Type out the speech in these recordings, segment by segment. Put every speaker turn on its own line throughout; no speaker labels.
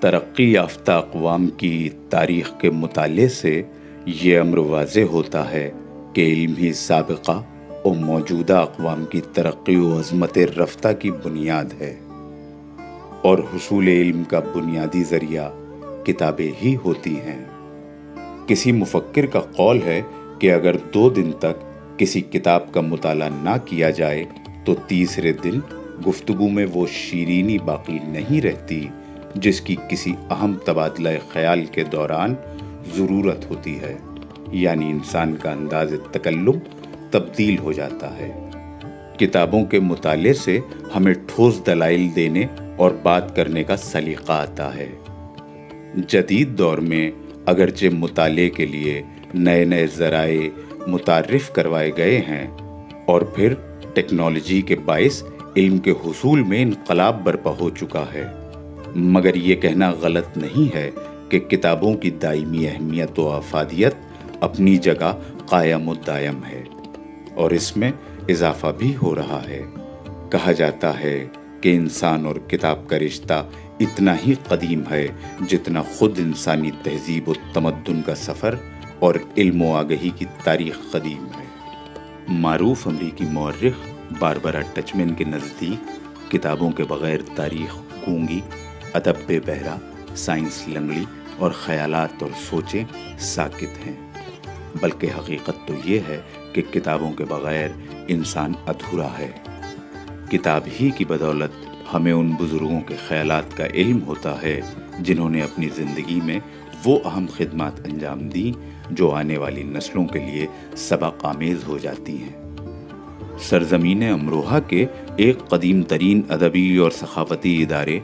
ترقی یافتہ اقوام کی تاریخ کے مطالعے سے یہ امر واضح ہوتا ہے کہ علم ہی سابقہ اور موجودہ اقوام کی ترقی و عظمت رفتہ کی بنیاد ہے، اور حصول علم کا بنیادی ذریعہ کتابیں ہی ہوتی ہیں۔ کسی مفکر کا قول ہے کہ اگر 2 دن تک کسی کتاب کا مطالعہ نہ کیا جائے تو تیسرے دن گفتگو میں وہ شیرینی باقی نہیں رہتی جس کی کسی اہم تبادلہ خیال کے دوران ضرورت ہوتی ہے، یعنی انسان کا انداز تکلم تبدیل ہو جاتا ہے۔ کتابوں کے مطالعے سے ہمیں ٹھوس دلائل دینے اور بات کرنے کا سلیقہ آتا ہے۔ جدید دور میں اگرچہ مطالعے کے لیے نئے نئے ذرائع متعارف کروائے گئے ہیں اور پھر ٹیکنالوجی کے باعث علم کے حصول میں انقلاب برپا ہو چکا ہے، مگر یہ کہنا غلط نہیں ہے کہ کتابوں کی دائمی اہمیت و افادیت اپنی جگہ قائم و دائم ہے، اور اس میں اضافہ بھی ہو رہا ہے۔ کہا جاتا ہے کہ انسان اور کتاب کا رشتہ اتنا ہی قدیم ہے جتنا خود انسانی تہذیب و تمدن کا سفر اور علم و آگہی کی تاریخ قدیم ہے۔ معروف امریکی مورخ باربرا ٹچمن کے نزدیک کتابوں کے بغیر تاریخ گونگی، ادب بے بہرا، سائنس لنگڑی اور خیالات اور سوچیں ساکت ہیں، بلکہ حقیقت تو یہ ہے کہ کتابوں کے بغیر انسان ادھورا ہے۔ کتاب ہی کی بدولت ہمیں ان بزرگوں کے خیالات کا علم ہوتا ہے جنہوں نے اپنی زندگی میں وہ اہم خدمات انجام دیں جو آنے والی نسلوں کے لیے سبق آمیز ہو جاتی ہیں۔ سرزمین امروہہ کے ایک قدیم ترین ادبی اور ثقافتی ادارے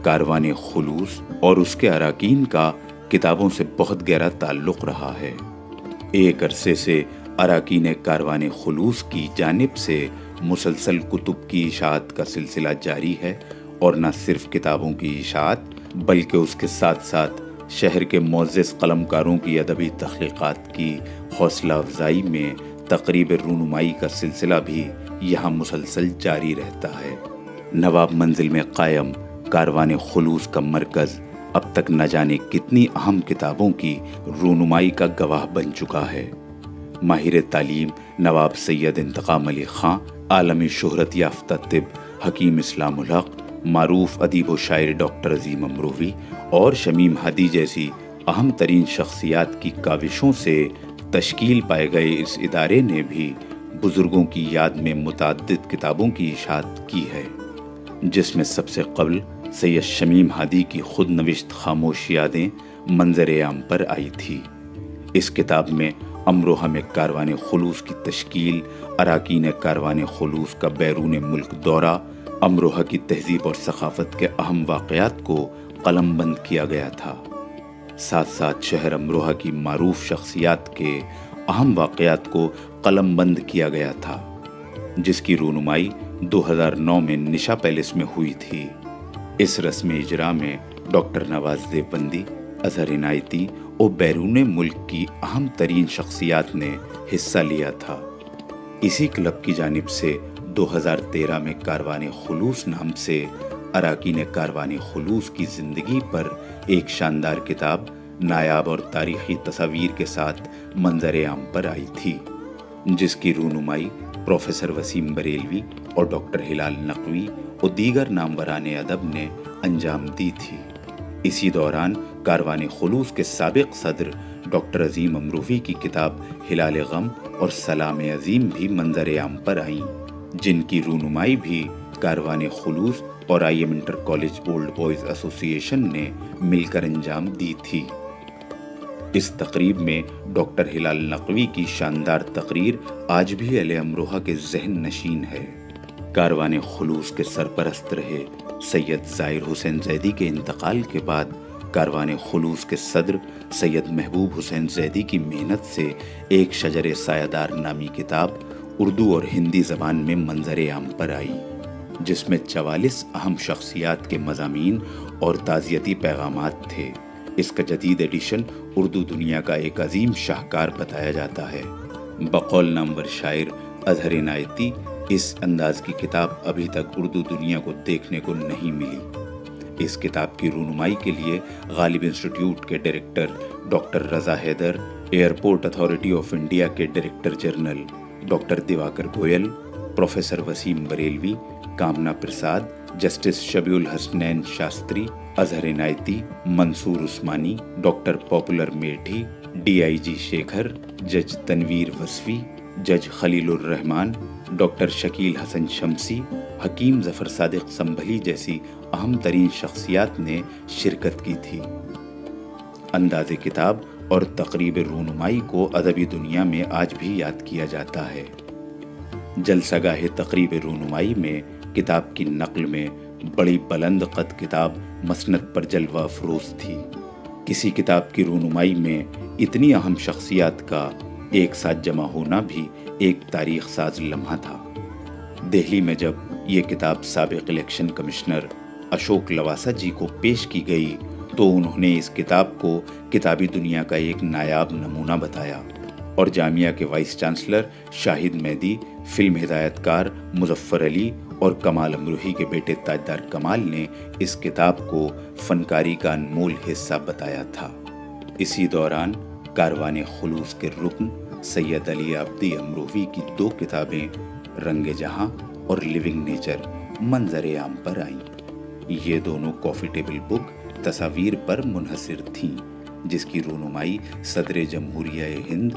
کاروان خلوص اور اس کے اراکین کا کتابوں سے بہت گہرا تعلق رہا ہے۔ ایک عرصے سے اراکین کاروان خلوص کی جانب سے مسلسل کتب کی اشاعت کا سلسلہ جاری ہے، اور نہ صرف کتابوں کی اشاعت بلکہ اس کے ساتھ ساتھ شہر کے معزز قلمکاروں کی ادبی تخلیقات کی حوصلہ افزائی میں تقریب رونمائی کا سلسلہ بھی یہاں مسلسل جاری رہتا ہے۔ نواب منزل میں قائم کاروان خلوص کا مرکز اب تک نہ جانے کتنی اہم کتابوں کی رونمائی کا گواہ بن چکا ہے۔ ماہر تعلیم نواب سید انتقام علی خاں، عالمی شہرت یافتہ طب حکیم اسلام الحق، معروف ادیب و شاعر ڈاکٹر عظیم امروی اور شمیم ہادی جیسی اہم ترین شخصیات کی کاوشوں سے تشکیل پائے گئے اس ادارے نے بھی بزرگوں کی یاد میں متعدد کتابوں کی اشاعت کی ہے، جس میں سب سے قبل سید شمیم ہادی کی خود نوشت خاموش یادیں منظر عام پر آئی تھی۔ اس کتاب میں امروہہ میں کاروان خلوص کی تشکیل، اراکین کاروان خلوص کا بیرون ملک دورہ، امروہہ کی تہذیب اور ثقافت کے اہم واقعات کو قلم بند کیا گیا تھا۔ ساتھ ساتھ شہر امروہہ کی معروف شخصیات کے اہم واقعات کو قلم بند کیا گیا تھا، جس کی رونمائی 2009 میں نشا پیلس میں ہوئی تھی۔ اس رسم اجرا میں ڈاکٹر نواز دیوبندی، اظہر عنایتی اور بیرون ملک کی اہم ترین شخصیات نے حصہ لیا تھا۔ اسی کلب کی جانب سے 2013 میں کاروان خلوص نام سے اراکین کاروان خلوص کی زندگی پر ایک شاندار کتاب نایاب اور تاریخی تصاویر کے ساتھ منظر عام پر آئی تھی، جس کی رونمائی پروفیسر وسیم بریلوی اور ڈاکٹر ہلال نقوی اور دیگر ناموران ادب نے انجام دی تھی۔ اسی دوران کاروان خلوص کے سابق صدر ڈاکٹر عظیم امروی کی کتاب ہلال غم اور سلام عظیم بھی منظر عام پر آئیں، جن کی رونمائی بھی کاروان خلوص اور I M inter college old boys association نے مل کر انجام دی تھی۔ اس تقریب میں ڈاکٹر ہلال نقوی کی شاندار تقریر آج بھی اہل امروہہ کے ذہن نشین ہے۔ کاروان خلوص کے سرپرست رہے سید ظاہر حسین زیدی کے انتقال کے بعد کاروان خلوص کے صدر سید محبوب حسین زیدی کی محنت سے ایک شجر سایہ دار نامی کتاب اردو اور ہندی زبان میں منظر عام پر آئی، جس میں 44 اہم شخصیات کے مضامین اور تعزیتی پیغامات تھے۔ اس کا جدید ایڈیشن اردو دنیا کا ایک عظیم شاہکار بتایا جاتا ہے۔ بقول نامور شاعر اظہر عنایتی، اس انداز کی کتاب ابھی تک اردو دنیا کو دیکھنے کو نہیں ملی۔ اس کتاب کی رونمائی کے لیے غالب انسٹیٹیوٹ کے director doctor Raza Haider, airport authority of India کے director general doctor Diwakar Goel, professor Waseem Barelvi, Kamna Prasad, justice Shabih Alhasnain Shastri, Azhar Inayati, Mansoor Usmani, doctor popular Meethi, D I G Shekhar, جج تنویر وصفی، جج خلیل الرحمان، ڈاکٹر شکیل حسن شمسی، حکیم ظفر صادق سنبھلی جیسی اہم ترین شخصیات نے شرکت کی تھی۔ انداز کتاب اور تقریب رونمائی کو ادبی دنیا میں آج بھی یاد کیا جاتا ہے۔ جلسہ گاہ تقریب رونمائی میں کتاب کی نقل میں بڑی بلند قد کتاب مسند پر جلوہ افروز تھی۔ کسی کتاب کی رونمائی میں اتنی اہم شخصیات کا ایک ساتھ جمع ہونا بھی ایک تاریخ ساز لمحہ تھا۔ دہلی میں جب یہ کتاب سابق الیکشن کمشنر اشوک لواسا جی کو پیش کی گئی تو انہوں نے اس کتاب کو کتابی دنیا کا ایک نایاب نمونہ بتایا، اور جامعہ کے وائس چانسلر شاہد مہدی، فلم ہدایت کار مظفر علی اور کمال امروہی کے بیٹے تاجدار کمال نے اس کتاب کو فنکاری کا انمول حصہ بتایا تھا۔ اسی دوران کاروان خلوص کے رکن سید علی عبدی امروہی کی 2 کتابیں رنگ جہاں اور لیونگ نیچر منظر عام پر آئیں۔ یہ دونوں کافی ٹیبل بک تصاویر پر منحصر تھیں، جس کی رونمائی صدر جمہوریہ ہند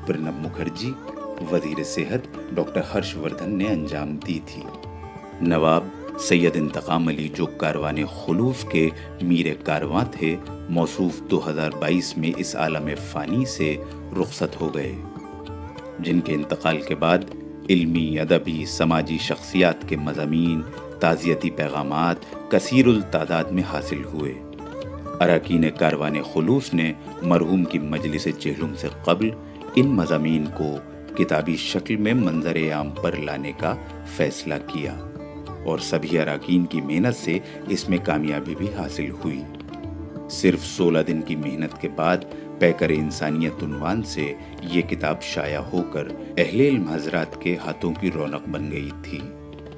پرنب مکھرجی، وزیر صحت ڈاکٹر ہرش وردھن نے انجام دی تھی۔ نواب سید انتقام علی، جو کاروان خلوص کے میر کارواں تھے، موصوف 2022 میں اس عالم فانی سے رخصت ہو گئے، جن کے انتقال کے بعد علمی، ادبی، سماجی شخصیات کے مضامین، تعزیتی پیغامات کثیر التعداد میں حاصل ہوئے۔ اراکین کاروان خلوص نے مرحوم کی مجلس چہلم سے قبل ان مضامین کو کتابی شکل میں منظر عام پر لانے کا فیصلہ کیا، اور سبھی اراکین کی محنت سے اس میں کامیابی بھی حاصل ہوئی۔ صرف 16 دن کی محنت کے بعد پیکر انسانیت عنوان سے یہ کتاب شائع ہو کر اہل علم حضرات کے ہاتھوں کی رونق بن گئی تھی۔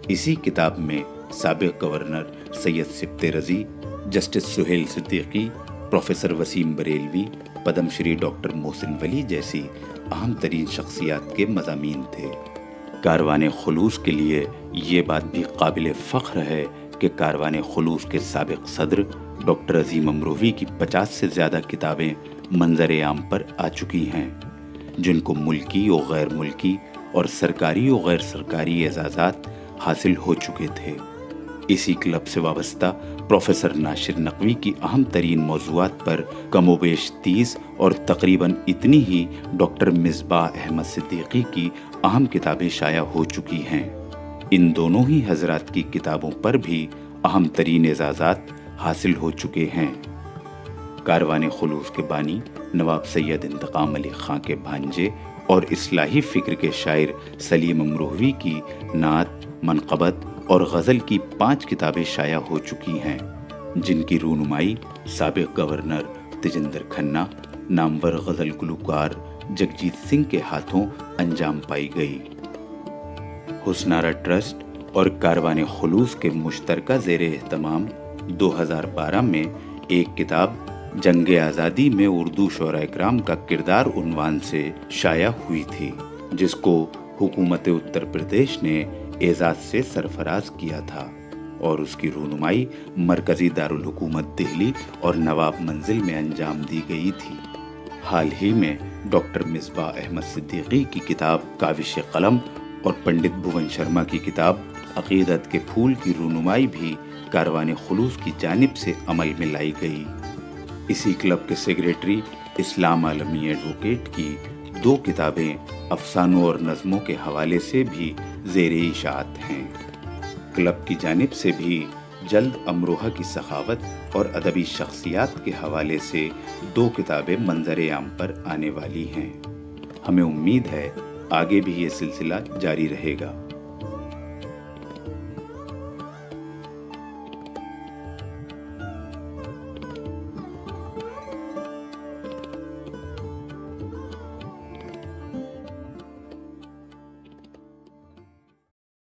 اسی کتاب میں سابق گورنر سید سبط رضی، justice Sohail Siddiqui, professor Waseem Barelvi, Padma Shri doctor محسن ولی جیسی اہم ترین شخصیات کے مضامین تھے۔ کاروان خلوص کے لیے یہ بات بھی قابل فخر ہے کہ کاروان خلوص کے سابق صدر ڈاکٹر عظیم امروہی کی 50 سے زیادہ کتابیں منظر عام پر آ چکی ہیں، جن کو ملکی و غیر ملکی اور سرکاری و غیر سرکاری اعزازات حاصل ہو چکے تھے۔ اسی کلب سے وابستہ پروفیسر ناشر نقوی کی اہم ترین موضوعات پر کم و بیش 30 اور تقریباً اتنی ہی ڈاکٹر مصباح احمد صدیقی کی اہم کتابیں شائع ہو چکی ہیں۔ ان دونوں ہی حضرات کی کتابوں پر بھی اہم ترین اعزازات حاصل ہو چکے ہیں۔ کاروان خلوص کے بانی نواب سید انتقام علی خاں کے بھانجے اور اصلاحی فکر کے شاعر سلیم امروہی کی نعت، منقبت اور غزل کی 5 کتابیں شائع ہو چکی ہیں، جن کی رونمائی سابق گورنر تیجندر کھنہ، نامور غزل گلوکار جگجیت سنگھ کے ہاتھوں انجام پائی گئی۔ حسنارہ ٹرسٹ اور کاروان خلوص کے مشترکہ زیر اہتمام 2012 میں ایک کتاب جنگ آزادی میں اردو شعراء کرام کا کردار عنوان سے شائع ہوئی تھی، جس کو حکومت اتر پردیش نے اعزاز سے سرفراز کیا تھا، اور اس کی رونمائی مرکزی دارالحکومت دہلی اور نواب منزل میں انجام دی گئی تھی۔ حال ہی میں ڈاکٹر مصباح احمد صدیقی کی کتاب کاوش قلم اور پنڈت بھون شرما کی کتاب عقیدت کے پھول کی رونمائی بھی کاروان خلوص کی جانب سے عمل میں لائی گئی۔ اسی کلب کے سیکریٹری اسلام عالمی ایڈوکیٹ کی 2 کتابیں افسانوں اور نظموں کے حوالے سے بھی زیر اشاعت ہیں۔ کلب کی جانب سے بھی جلد امروہہ کی سخاوت اور ادبی شخصیات کے حوالے سے 2 کتابیں منظر عام پر آنے والی ہیں۔ ہمیں امید ہے آگے بھی یہ سلسلہ جاری رہے گا۔